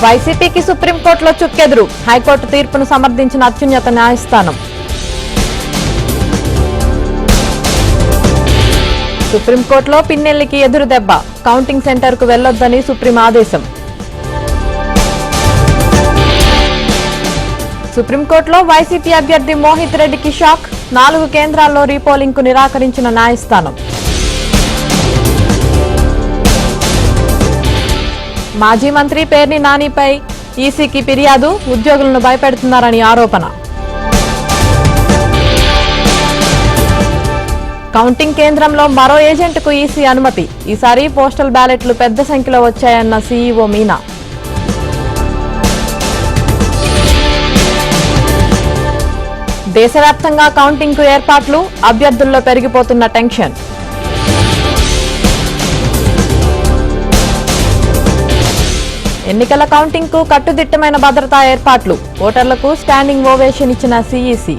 వైసీపీకి సుప్రీంకోర్టులో చుక్కెదురు. హైకోర్టు తీర్పును సమర్థించిన అత్యున్నత న్యాయస్థానం. సుప్రీంకోర్టులో పిన్నెల్లికి ఎదురు దెబ్బ. కౌంటింగ్ సెంటర్కు వెళ్లొద్దని సుప్రీం ఆదేశం. సుప్రీంకోర్టులో వైసీపీ అభ్యర్థి మోహిత్ రెడ్డికి షాక్. 4 కేంద్రాల్లో రీపోలింగ్ కు నిరాకరించిన న్యాయస్థానం. మాజీ మంత్రి పేర్ని నానిపై ఈసీకి ఫిర్యాదు. ఉద్యోగులను భయపెడుతున్నారని ఆరోపణ. కౌంటింగ్ కేంద్రంలో మరో ఏజెంట్కు ఈసీ అనుమతి. ఈసారి పోస్టల్ బ్యాలెట్లు పెద్ద సంఖ్యలో వచ్చాయన్న సీఈఓ మీనా. దేశవ్యాప్తంగా కౌంటింగ్ కు ఏర్పాట్లు. అభ్యర్థుల్లో పెరిగిపోతున్న టెన్షన్. ఎన్నికల కౌంటింగ్ కు కట్టుదిట్టమైన భద్రతా ఏర్పాట్లు. ఓటర్లకు స్టాండింగ్ ఓవేషన్ ఇచ్చిన సీఈసీ.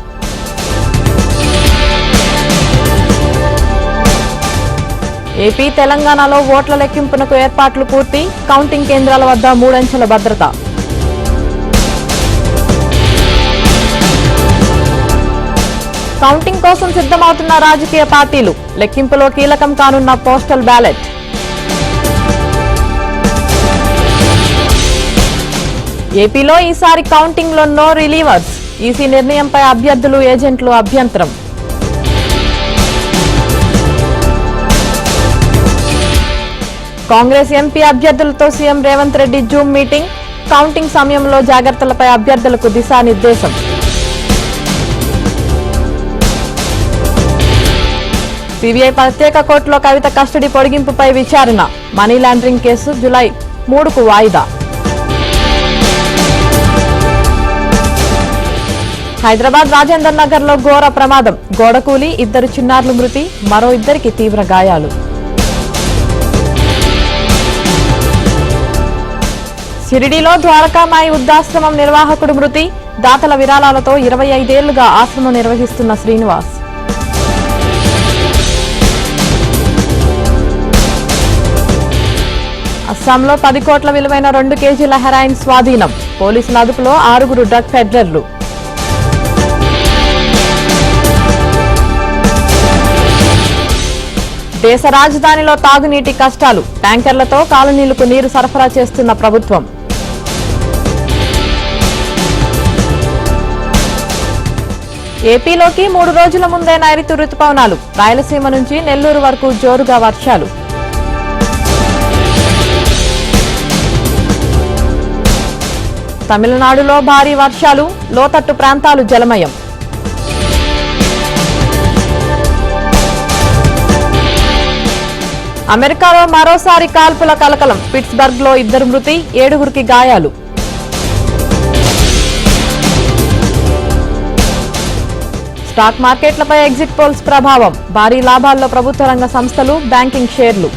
ఏపీ, తెలంగాణలో ఓట్ల లెక్కింపునకు ఏర్పాట్లు పూర్తి. కౌంటింగ్ కేంద్రాల వద్ద 3 అంచెల భద్రత. కౌంటింగ్ కోసం సిద్ధమవుతున్న రాజకీయ పార్టీలు. లెక్కింపులో కీలకం కానున్న పోస్టల్ బ్యాలెట్. ఏపీలో ఈసారి కౌంటింగ్ లో నో రిలీవర్స్. ఈసీ నిర్ణయంపై అభ్యర్థులు, ఏజెంట్లు అభ్యంతరం. కాంగ్రెస్ ఎంపీ అభ్యర్థులతో CM Revanth Reddy zoom meeting. Counting సమయంలో జాగ్రత్తలపై అభ్యర్థులకు దిశానిర్దేశం. సిబిఐ ప్రత్యేక కోర్టులో కవిత కస్టడీ పొడిగింపుపై విచారణ. మనీ లాండరింగ్ కేసు జూలై 3కు వాయిదా. హైదరాబాద్ రాజేందర్ నగర్ లో ఘోర ప్రమాదం. గోడకూలి 2 చిన్నారులు మృతి. మరో 2కి తీవ్ర గాయాలు. షిరిడీలో ద్వారకామాయి వృద్ధాశ్రమం నిర్వాహకుడు మృతి. దాతల విరాళాలతో 25 ఏళ్లుగా ఆశ్రమం నిర్వహిస్తున్న శ్రీనివాస్. అస్సాంలో 10 కోట్ల విలువైన 2 కేజీల హెరాయిన్ స్వాధీనం. పోలీసుల అదుపులో 6 డ్రగ్ పెడ్లర్లు. దేశ రాజధానిలో తాగునీటి కష్టాలు. ట్యాంకర్లతో కాలనీలకు నీరు సరఫరా చేస్తున్న ప్రభుత్వం. ఏపీలోకి 3 రోజుల ముందే నైరుతి రుతుపవనాలు. రాయలసీమ నుంచి నెల్లూరు వరకు జోరుగా వర్షాలు. తమిళనాడులో భారీ వర్షాలు. లోతట్టు ప్రాంతాలు జలమయం. అమెరికాలో మరోసారి కాల్పుల కలకలం. పిట్స్బర్గ్ లో 2 మృతి, 7గురికి గాయాలు. స్టాక్ మార్కెట్లపై ఎగ్జిట్ పోల్స్ ప్రభావం. భారీ లాభాల్లో ప్రభుత్వ రంగ సంస్థలు, బ్యాంకింగ్ షేర్లు.